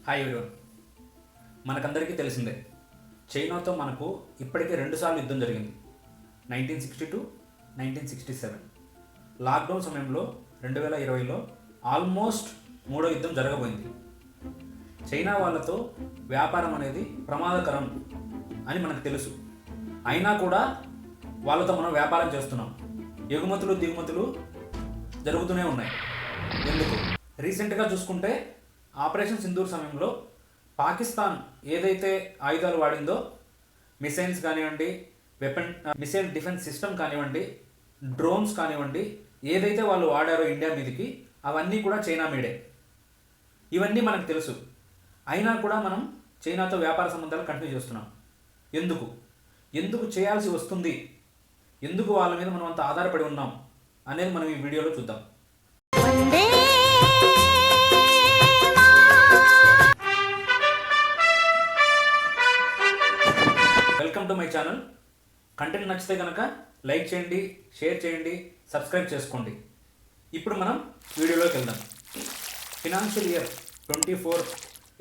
Hi everyone. మనకందరికీ తెలిసిందే, చైనాతో మనకు ఇప్పటికే 2 సార్లు యుద్ధం జరిగింది. 1962, 1967. లాక్డౌన్ సమయంలో 2020లో ఆల్మోస్ట్ 3వ యుద్ధం జరగబోయింది. చైనా వాళ్ళతో వ్యాపారం అనేది ప్రమాదకరం అని మనకు తెలుసు. అయినా కూడా వాళ్ళతో మనం వ్యాపారం చేస్తున్నాం. ఎగుమతులు దిగుమతులు జరుగుతూనే ఉన్నాయి. ఎందుకు? రీసెంట్గా చూసుకుంటే ఆపరేషన్ సింధూర్ సమయంలో పాకిస్తాన్ ఏదైతే ఆయుధాలు వాడిందో, మిసైల్స్ కానివ్వండి, మిసైల్ డిఫెన్స్ సిస్టమ్ కానివ్వండి, డ్రోన్స్ కానివ్వండి, ఏదైతే వాళ్ళు వాడారో ఇండియా మీదకి, అవన్నీ కూడా చైనా మేడే. ఇవన్నీ మనకు తెలుసు. అయినా కూడా మనం చైనాతో వ్యాపార సంబంధాలు కంటిన్యూ చేస్తున్నాం. ఎందుకు చేయాల్సి వస్తుంది, ఎందుకు వాళ్ళ మీద మనం అంత ఆధారపడి ఉన్నాం అనేది మనం ఈ వీడియోలో చూద్దాం. Welcome to my channel. Content నచ్చితే కనుక లైక్ చేయండి, షేర్ చేయండి, సబ్స్క్రైబ్ చేసుకోండి. ఇప్పుడు మనం వీడియోలోకి వెళ్దాం. ఫినాన్షియల్ ఇయర్ 24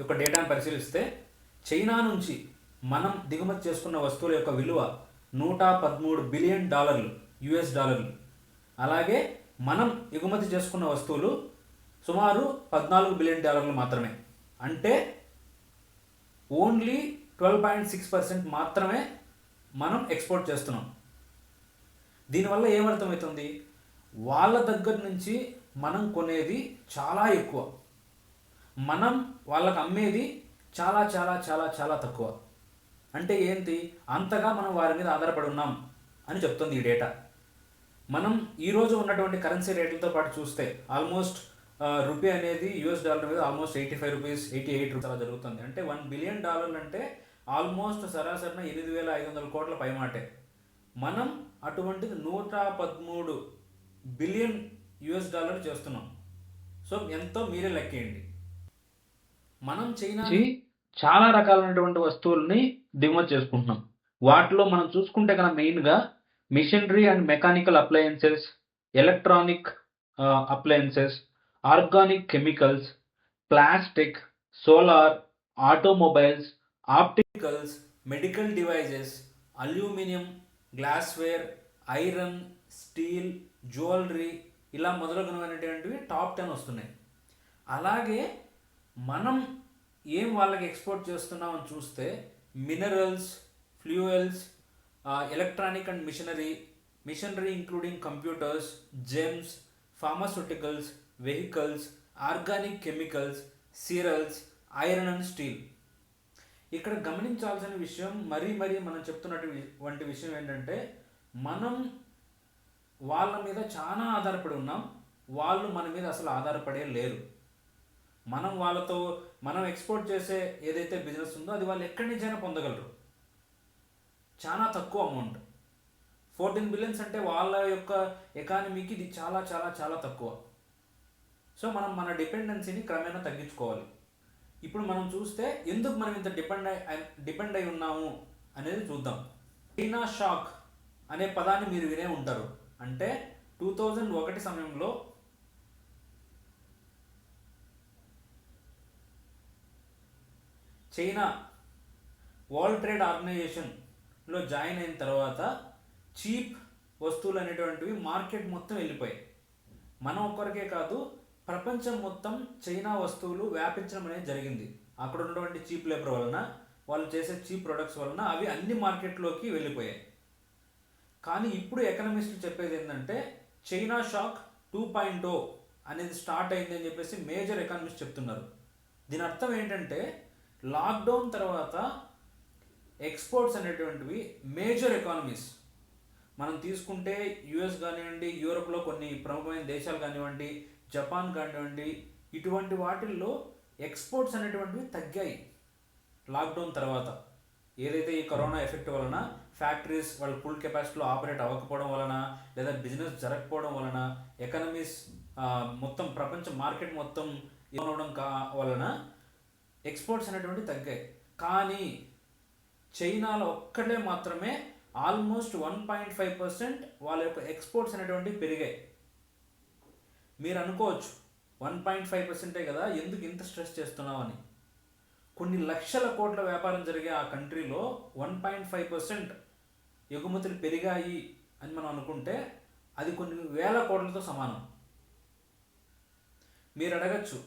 యొక్క డేటాను పరిశీలిస్తే చైనా నుంచి మనం దిగుమతి చేసుకున్న వస్తువుల యొక్క విలువ $113 బిలియన్ US డాలర్లు. అలాగే మనం ఎగుమతి చేసుకున్న వస్తువులు సుమారు $14 బిలియన్ మాత్రమే. అంటే ఓన్లీ 12.6% మాత్రమే మనం ఎక్స్పోర్ట్ చేస్తున్నాం. దీనివల్ల ఏమర్థమవుతుంది? వాళ్ళ దగ్గర నుంచి మనం కొనేది చాలా ఎక్కువ, మనం వాళ్ళకి అమ్మేది చాలా చాలా చాలా చాలా తక్కువ. అంటే ఏంటి? అంతగా మనం వారి మీద ఆధారపడి ఉన్నాం అని చెప్తుంది ఈ డేటా. మనం ఈరోజు ఉన్నటువంటి కరెన్సీ రేట్లతో పాటు చూస్తే ఆల్మోస్ట్ రూపీ అనేది US డాలర్ మీద ఆల్మోస్ట్ $85, $88 అలా జరుగుతుంది. అంటే $1 బిలియన్ అంటే ఆల్మోస్ట్ సరాసరిన 8,500 కోట్ల పైమాటే. మనం అటువంటిది 113 బిలియన్ US డాలర్ చేస్తున్నాం. సో ఎంతో మీరే లెక్కేయండి. మనం చైనాకి చాలా రకాలైనటువంటి వస్తువుల్ని దిగుమతి చేసుకుంటున్నాం. వాటిలో మనం చూసుకుంటే కనుక మెయిన్గా machinery and mechanical appliances, electronic appliances, organic chemicals, plastic, solar, automobiles, opticals, medical devices, aluminium, glassware, iron, steel, jewellery, ఇలా మొదలగునటువంటివి టాప్ 10 వస్తున్నాయి. అలాగే మనం ఏం వాళ్ళకి ఎక్స్పోర్ట్ చేస్తున్నామని చూస్తే minerals, fuels, electronic and machinery including computers, gems, pharmaceuticals, vehicles, organic chemicals, cereals, iron and steel. ఇక్కడ గమనించాల్సిన విషయం, మరీ మనం చెప్తున్నటువంటి విషయం ఏంటంటే, మనం వాళ్ళ మీద చాలా ఆధారపడి ఉన్నాం, వాళ్ళు మన మీద అసలు ఆధారపడే లేరు. మనం ఎక్స్పోర్ట్ చేసే ఏదైతే బిజినెస్ ఉందో అది వాళ్ళు ఎక్కడి నుంచైనా పొందగలరు. చాలా తక్కువ అమౌంట్. 14 బిలియన్స్ అంటే వాళ్ళ యొక్క ఎకానమీకి ఇది చాలా చాలా చాలా తక్కువ. సో మనం మన డిపెండెన్సీని క్రమేణా తగ్గించుకోవాలి. ఇప్పుడు మనం చూస్తే ఎందుకు మనం ఇంత డిపెండ్ అయి ఉన్నాము అనేది చూద్దాం. చైనా షాక్ అనే పదాన్ని మీరు వినే ఉంటారు. అంటే 2001 సమయంలో చైనా వరల్డ్ ట్రేడ్ ఆర్గనైజేషన్లో జాయిన్ అయిన తర్వాత చీప్ వస్తువులు అనేటువంటివి మార్కెట్ మొత్తం వెళ్ళిపోయాయి. మనం ఒక్కరికే కాదు, ప్రపంచం మొత్తం చైనా వస్తువులు వ్యాపించడం అనేది జరిగింది. అక్కడ ఉన్నటువంటి చీప్ లేబర్ వలన, వాళ్ళు చేసే చీప్ ప్రొడక్ట్స్ వలన అవి అన్ని మార్కెట్లోకి వెళ్ళిపోయాయి. కానీ ఇప్పుడు ఎకనమిస్టులు చెప్పేది ఏంటంటే చైనా షాక్ 2.0 అనేది స్టార్ట్ అయింది అని చెప్పేసి మేజర్ ఎకనమిస్ట్ చెప్తున్నారు. దీని అర్థం ఏంటంటే లాక్డౌన్ తర్వాత ఎక్స్పోర్ట్స్ అనేటువంటివి మేజర్ ఎకానమీస్ మనం తీసుకుంటే US కానివ్వండి, యూరోప్లో కొన్ని ప్రముఖమైన దేశాలు కానివ్వండి, జపాన్ కానివ్వండి, ఇటువంటి వాటిల్లో ఎక్స్పోర్ట్స్ అనేటువంటివి తగ్గాయి లాక్డౌన్ తర్వాత. ఏదైతే ఈ కరోనా ఎఫెక్ట్ వలన ఫ్యాక్టరీస్ వాళ్ళ ఫుల్ కెపాసిటీలో ఆపరేట్ అవ్వకపోవడం వలన, లేదా బిజినెస్ జరగకపోవడం వలన, ఎకనమీస్ మొత్తం ప్రపంచ మార్కెట్ మొత్తం ఇవ్వడం వలన ఎక్స్పోర్ట్స్ అనేటువంటి తగ్గాయి. కానీ చైనాలో ఒక్కటే మాత్రమే ఆల్మోస్ట్ 1.5% వాళ్ళ యొక్క ఎక్స్పోర్ట్స్ అనేటువంటివి పెరిగాయి. మీరు అనుకోవచ్చు 1.5% కదా, ఎందుకు ఇంత స్ట్రెస్ చేస్తున్నామని. కొన్ని లక్షల కోట్ల వ్యాపారం జరిగే ఆ కంట్రీలో 1.5% ఎగుమతులు పెరిగాయి అని మనం అనుకుంటే అది కొన్ని వేల కోట్లతో సమానం. మీరు అడగచ్చు,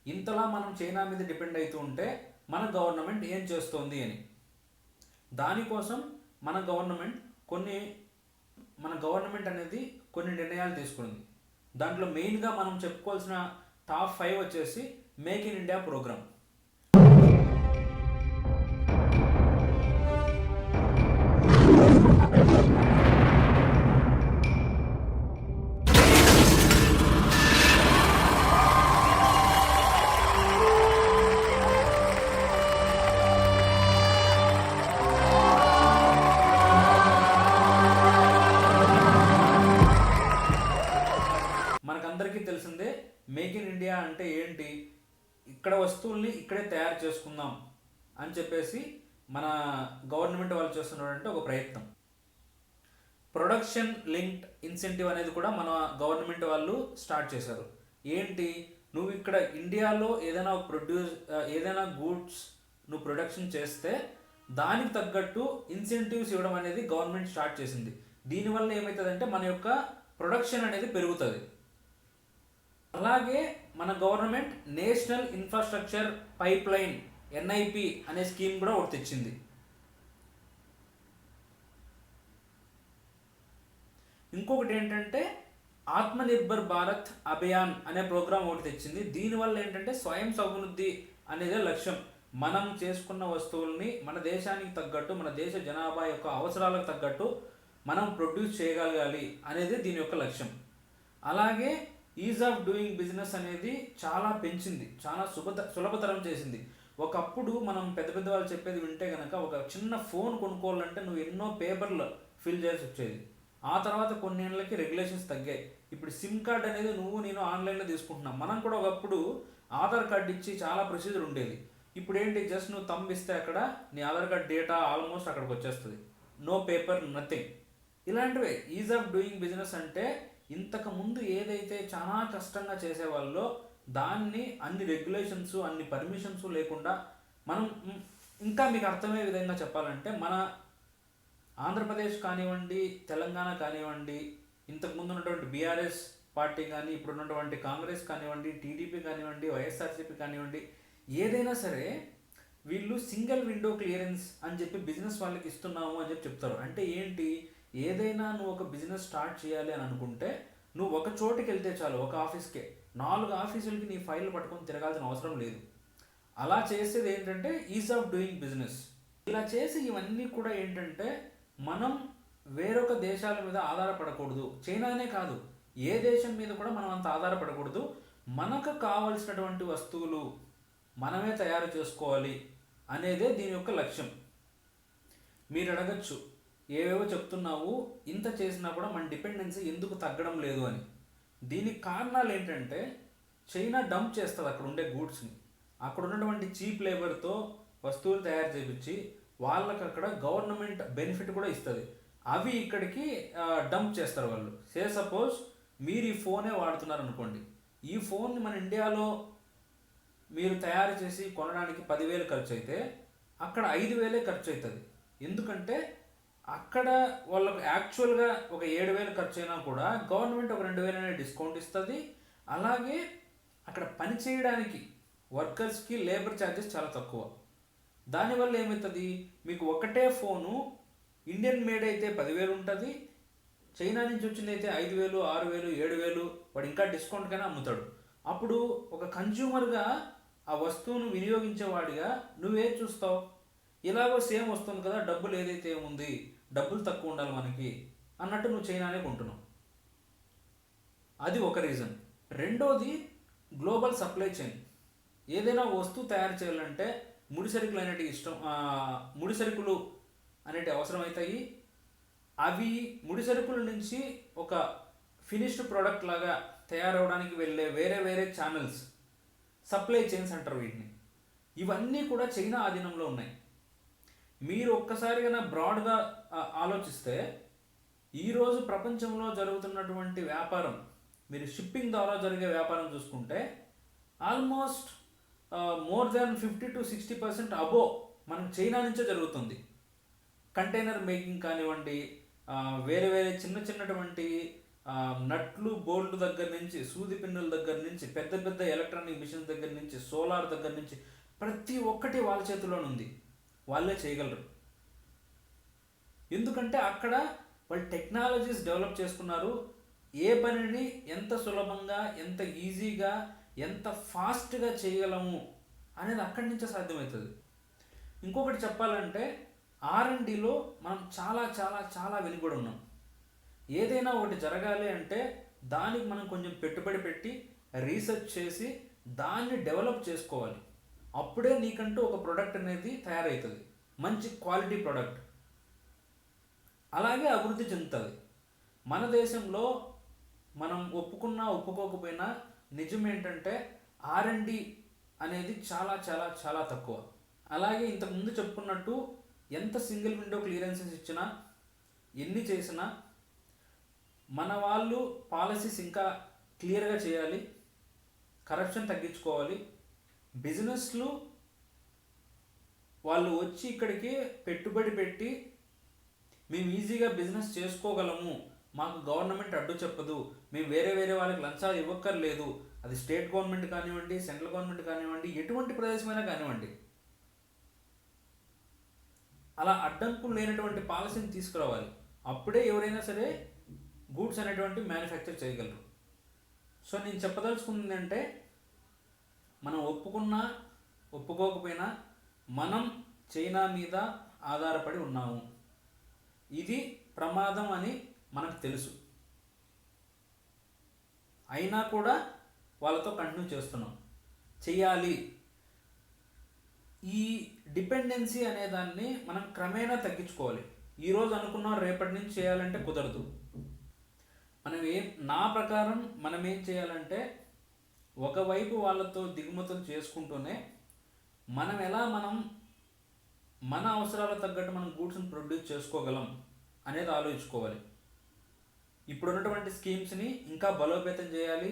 ఇంతలా మనం చైనా మీద డిపెండ్ అవుతూ ఉంటే మన గవర్నమెంట్ ఏం చేస్తోంది అని. దానికోసం మన గవర్నమెంట్ అనేది కొన్ని నిర్ణయాలు తీసుకుంది. దాంట్లో మెయిన్గా మనం చెప్పుకోవాల్సిన టాప్ 5 వచ్చేసి మేక్ ఇన్ ఇండియా ప్రోగ్రామ్. మనకందరికీ తెలిసిందే మేక్ ఇన్ ఇండియా అంటే ఏంటి, ఇక్కడ వస్తువుల్ని ఇక్కడే తయారు చేసుకుందాం అని చెప్పేసి మన గవర్నమెంట్ వాళ్ళు చేస్తున్నటువంటి ఒక ప్రయత్నం. ప్రొడక్షన్ లింక్డ్ ఇన్సెంటివ్ అనేది కూడా మన గవర్నమెంట్ వాళ్ళు స్టార్ట్ చేశారు. ఏంటి, నువ్వు ఇక్కడ ఇండియాలో ఏదైనా గూడ్స్ నువ్వు ప్రొడక్షన్ చేస్తే దానికి తగ్గట్టు ఇన్సెంటివ్స్ ఇవ్వడం అనేది గవర్నమెంట్ స్టార్ట్ చేసింది. దీనివల్ల ఏమవుతుందంటే మన యొక్క ప్రొడక్షన్ అనేది పెరుగుతుంది. అలాగే మన government national infrastructure pipe line NIP అనే స్కీమ్ కూడా ఒకటి తెచ్చింది. ఇంకొకటి ఏంటంటే ఆత్మనిర్భర్ భారత్ అభియాన్ అనే ప్రోగ్రామ్ ఒకటి తెచ్చింది. దీనివల్ల ఏంటంటే స్వయం సమృద్ధి అనేదే లక్ష్యం. మనం చేసుకున్న వస్తువుల్ని మన దేశానికి తగ్గట్టు, మన దేశ జనాభా యొక్క అవసరాలకు తగ్గట్టు మనం ప్రొడ్యూస్ చేయగలగాలి అనేది దీని యొక్క లక్ష్యం. అలాగే ఈజ్ ఆఫ్ డూయింగ్ బిజినెస్ అనేది చాలా పెంచింది, చాలా సులభతరం చేసింది. ఒకప్పుడు మనం పెద్ద పెద్ద వాళ్ళు చెప్పేది వింటే కనుక ఒక చిన్న ఫోన్ కొనుక్కోవాలంటే నువ్వు ఎన్నో పేపర్లు ఫిల్ చేసి వచ్చేది. ఆ తర్వాత కొన్ని ఏళ్ళకి రెగ్యులేషన్స్ తగ్గాయి. ఇప్పుడు సిమ్ కార్డ్ అనేది నేను ఆన్లైన్లో తీసుకుంటున్నాం. మనం కూడా ఒకప్పుడు ఆధార్ కార్డు ఇచ్చి చాలా ప్రొసీజర్ ఉండేది. ఇప్పుడు ఏంటి, జస్ట్ నువ్వు థంబ్ ఇస్తే అక్కడ నీ ఆధార్ కార్డ్ డేటా ఆల్మోస్ట్ అక్కడికి వచ్చేస్తుంది. No paper, nothing. ఇలాంటివే ఈజ్ ఆఫ్ డూయింగ్ బిజినెస్ అంటే ఇంతకు ముందు ఏదైతే చాలా కష్టంగా చేసేవాళ్ళో దాన్ని అన్ని రెగ్యులేషన్స్, అన్ని పర్మిషన్స్ లేకుండా మనం ఇంకా మీకు అర్థమయ్యే విధంగా చెప్పాలంటే మన ఆంధ్రప్రదేశ్ కానివ్వండి, తెలంగాణ కానివ్వండి, ఇంతకుముందు ఉన్నటువంటి BRS పార్టీ కానీ, ఇప్పుడు ఉన్నటువంటి కాంగ్రెస్ కానివ్వండి, TDP కానివ్వండి, వైఎస్ఆర్సీపీ కానివ్వండి, ఏదైనా సరే వీళ్ళు సింగిల్ విండో క్లియరెన్స్ అని చెప్పి బిజినెస్ వాళ్ళకి ఇస్తున్నాము అని చెప్తారు. అంటే ఏంటి, ఏదైనా నువ్వు ఒక బిజినెస్ స్టార్ట్ చేయాలి అని అనుకుంటే నువ్వు ఒక చోటుకి వెళ్తే చాలు, ఒక ఆఫీస్కే 4 ఆఫీసులకి నీ ఫైల్ పట్టుకొని తిరగాల్సిన అవసరం లేదు. అలా చేసేది ఏంటంటే ఈజ్ ఆఫ్ డూయింగ్ బిజినెస్. ఇలా చేసి ఇవన్నీ కూడా ఏంటంటే మనం వేరొక దేశాల మీద ఆధారపడకూడదు. చైనానే కాదు, ఏ దేశం మీద కూడా మనం అంత ఆధారపడకూడదు. మనకు కావలసినటువంటి వస్తువులు మనమే తయారు చేసుకోవాలి అనేదే దీని యొక్క లక్ష్యం. మీరు అడగచ్చు, ఏవేవో చెప్తున్నావు, ఇంత చేసినా కూడా మన డిపెండెన్సీ ఎందుకు తగ్గడం లేదు అని. దీనికి కారణాలు ఏంటంటే చైనా డంప్ చేస్తుంది అక్కడ ఉండే గూడ్స్ని. అక్కడ ఉన్నటువంటి చీప్ లేబర్తో వస్తువులు తయారు చేయించి వాళ్ళకి అక్కడ గవర్నమెంట్ బెనిఫిట్ కూడా ఇస్తుంది. అవి ఇక్కడికి డంప్ చేస్తారు వాళ్ళు. సపోజ్ మీరు ఈ ఫోనే వాడుతున్నారు అనుకోండి, ఈ ఫోన్ని మన ఇండియాలో మీరు తయారు చేసి కొనడానికి 10,000 ఖర్చు అయితే అక్కడ 5,000 ఖర్చు అవుతుంది. ఎందుకంటే అక్కడ వాళ్ళకు యాక్చువల్గా ఒక 7,000 ఖర్చు అయినా కూడా గవర్నమెంట్ ఒక 2,000 అనే డిస్కౌంట్ ఇస్తుంది. అలాగే అక్కడ పని చేయడానికి వర్కర్స్కి లేబర్ ఛార్జెస్ చాలా తక్కువ. దానివల్ల ఏమవుతుంది, మీకు ఒకటే ఫోను ఇండియన్ మేడ్ అయితే 10,000 ఉంటుంది, చైనా నుంచి వచ్చింది అయితే 5,000, 6,000, 7,000 వాడు ఇంకా డిస్కౌంట్ కైనా అమ్ముతాడు. అప్పుడు ఒక కన్జ్యూమర్గా ఆ వస్తువును వినియోగించేవాడిగా నువ్వేం చూస్తావు, ఇలాగో సేమ్ వస్తుంది కదా, డబ్బులు ఏదైతే ఉంది, డబ్బులు తక్కువ ఉండాలి మనకి అన్నట్టు నువ్వు చైనానే కొంటున్నావు. అది ఒక రీజన్. రెండోది గ్లోబల్ సప్లై చైన్. ఏదైనా వస్తువు తయారు చేయాలంటే ముడిసరుకులు అనేటివి అవసరమవుతాయి. అవి ముడిసరుకుల నుంచి ఒక ఫినిష్డ్ ప్రోడక్ట్ లాగా తయారవడానికి వెళ్ళే వేరే వేరే ఛానల్స్, సప్లై చైన్స్ అంటారు వీటిని. ఇవన్నీ కూడా చైనా ఆధీనంలో ఉన్నాయి. మీరు ఒక్కసారిగా బ్రాడ్గా ఆలోచిస్తే ఈరోజు ప్రపంచంలో జరుగుతున్నటువంటి వ్యాపారం, మీరు షిప్పింగ్ ద్వారా జరిగే వ్యాపారం చూసుకుంటే ఆల్మోస్ట్ మోర్ దాన్ 50-60% అబో మనకు చైనా నుంచే జరుగుతుంది. కంటైనర్ మేకింగ్ కానివ్వండి, వేరే వేరే చిన్న చిన్నటువంటి నట్లు బోల్ట్ దగ్గర నుంచి, సూది పిన్నుల దగ్గర నుంచి, పెద్ద పెద్ద ఎలక్ట్రానిక్ మిషన్స్ దగ్గర నుంచి, సోలార్ దగ్గర నుంచి ప్రతి ఒక్కటి వాళ్ళ చేతిలోనే ఉంది. వాళ్ళే చేయగలరు. ఎందుకంటే అక్కడ వాళ్ళు టెక్నాలజీస్ డెవలప్ చేసుకున్నారు. ఏ పనిని ఎంత సులభంగా, ఎంత ఈజీగా, ఎంత ఫాస్ట్గా చేయగలము అనేది అక్కడి నుంచే సాధ్యమవుతుంది. ఇంకొకటి చెప్పాలంటే R&Dలో మనం చాలా చాలా చాలా వెనుకబడి ఉన్నాం. ఏదైనా ఒకటి జరగాలి అంటే దానికి మనం కొంచెం పెట్టుబడి పెట్టి రీసెర్చ్ చేసి దాన్ని డెవలప్ చేసుకోవాలి. అప్పుడే నీకంటూ ఒక ప్రోడక్ట్ అనేది తయారవుతుంది, మంచి క్వాలిటీ ప్రోడక్ట్. అలాగే అభివృద్ధి చెందుతుంది. మన దేశంలో మనం ఒప్పుకున్నా ఒప్పుకోకపోయినా నిజం ఏంటంటే R&D అనేది చాలా చాలా చాలా తక్కువ. అలాగే ఇంతకుముందు చెప్పుకున్నట్టు ఎంత సింగిల్ విండో క్లియరెన్సెస్ ఇచ్చినా, ఎన్ని చేసినా మన వాళ్ళు పాలసీస్ ఇంకా క్లియర్గా చేయాలి, కరప్షన్ తగ్గించుకోవాలి. బిజినెస్లు వాళ్ళు వచ్చి ఇక్కడికి పెట్టుబడి పెట్టి మేము ఈజీగా బిజినెస్ చేసుకోగలము, మాకు గవర్నమెంట్ అడ్డు చెప్పదు, మేము వేరే వేరే వాళ్ళకి లంచాలు ఇవ్వక్కర్లేదు, అది స్టేట్ గవర్నమెంట్ కానివ్వండి, సెంట్రల్ గవర్నమెంట్ కానివ్వండి, ఎటువంటి ప్రదేశమైనా కానివ్వండి, అలా అడ్డంకులు లేనటువంటి పాలసీని తీసుకురావాలి. అప్పుడే ఎవరైనా సరే గూడ్స్ అనేటువంటి మ్యానుఫ్యాక్చర్ చేయగలరు. సో నేను చెప్పదలుచుకుంది అంటే మనం ఒప్పుకున్నా ఒప్పుకోకపోయినా మనం చైనా మీద ఆధారపడి ఉన్నాము. ఇది ప్రమాదం అని మనకు తెలుసు, అయినా కూడా వాళ్ళతో కంటిన్యూ చేస్తున్నాం. చెయ్యాలి. ఈ డిపెండెన్సీ అనే దాన్ని మనం క్రమేణా తగ్గించుకోవాలి. ఈరోజు అనుకున్నాం రేపటి నుంచి చేయాలంటే కుదరదు. నా ప్రకారం మనం ఏం చేయాలంటే ఒకవైపు వాళ్ళతో దిగుమతులు చేసుకుంటూనే మనం మన అవసరాలకు తగ్గట్టు మనం గూడ్స్ని ప్రొడ్యూస్ చేసుకోగలం అనేది ఆలోచించుకోవాలి. ఇప్పుడున్నటువంటి స్కీమ్స్ని ఇంకా బలోపేతం చేయాలి.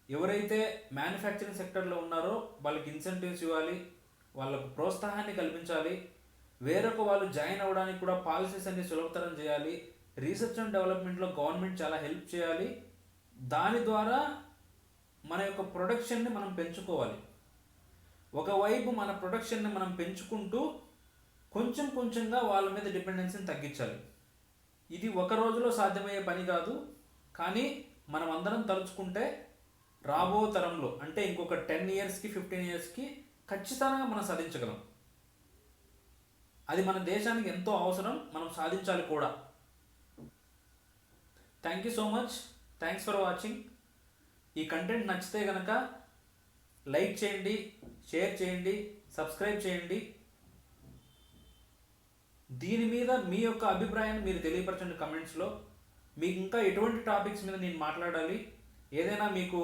ఎవరైతే మ్యానుఫ్యాక్చరింగ్ సెక్టర్లో ఉన్నారో వాళ్ళకి ఇన్సెంటివ్స్ ఇవ్వాలి, వాళ్ళకు ప్రోత్సాహాన్ని కల్పించాలి. వేరొక వాళ్ళు జాయిన్ అవ్వడానికి కూడా పాలసీస్ అన్ని సులభతరం చేయాలి. రీసెర్చ్ అండ్ డెవలప్మెంట్లో గవర్నమెంట్ చాలా హెల్ప్ చేయాలి. దాని ద్వారా మన యొక్క ప్రొడక్షన్ని మనం పెంచుకోవాలి. ఒకవైపు మన ప్రొడక్షన్ని మనం పెంచుకుంటూ కొంచెం కొంచెంగా వాళ్ళ మీద డిపెండెన్సీని తగ్గించాలి. ఇది ఒక రోజులో సాధ్యమయ్యే పని కాదు, కానీ మనం అందరం తలుచుకుంటే రాబో తరంలో అంటే ఇంకొక 10 ఇయర్స్కి 15 ఇయర్స్కి ఖచ్చితంగా మనం సాధించగలం. అది మన దేశానికి ఎంతో అవసరం, మనం సాధించాలి కూడా. Thank you so much. Thanks for watching. ఈ కంటెంట్ నచ్చితే కనుక లైక్ చేయండి, షేర్ చేయండి, సబ్స్క్రైబ్ చేయండి. దీని మీద మీ యొక్క అభిప్రాయాన్ని మీరు తెలియపరచండి కమెంట్స్లో. మీకు ఇంకా ఎటువంటి టాపిక్స్ మీద నేను మాట్లాడాలి, ఏదైనా మీకు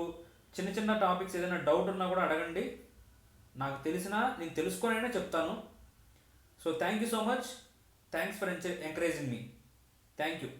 చిన్న చిన్న టాపిక్స్ ఏదైనా డౌట్ ఉన్నా కూడా అడగండి. నాకు నేను తెలుసుకొనైనా చెప్తాను. So thank you so much. Thanks for encouraging me. Thank you.